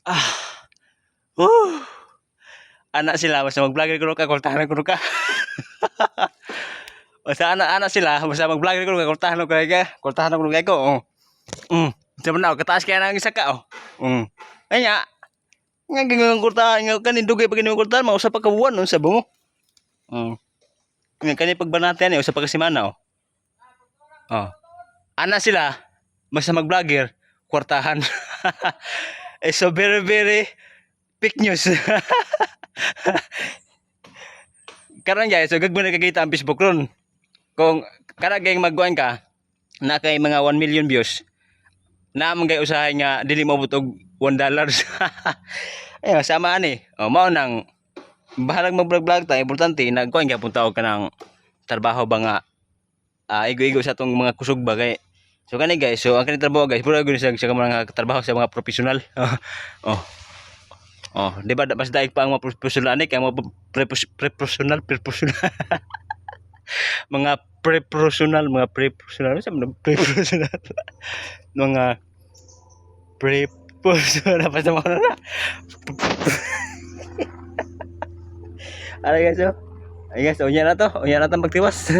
Ah, uh, anak sila basta mag-vlogger kuno ka, kultahan kuno ka. Basta anak sila basta mag-vlogger kuno ka, kultahan kuno ka ko. Oh. Sa manaw kataas kaya nang isa ka oh. Anya, nga gingang kultahan nga kanin dugay pag gingang kultahan mausa pa kabuan no sa bungo. Nga kani pagbanatan usa pa ka semana oh. Oh. Anak sila basta mag-vlogger, kwartahan. So very fake news. Karon guys, so gagmay na kagita ang Facebook ron. Kung karagay magkuan ka, na kay mga 1 million views, na man kay usahay nga dili mo og $1. Ay, sama ani. Oh, mao nang bahalag mag-vlog ta, importante nagkuan ka punta og kanang trabaho ba nga igo-igo sa atong mga kusog ba kay. So kani guys, so ang kani trabaho guys, puro gyud sa mga trabaho sa mga professional. Di ba mas daig pa ang mga professional ani kay mga professional mga pre-professional sa mga pre-professional mga pre-professional pa sa mga na. Ala guys, unya na to magtiwas.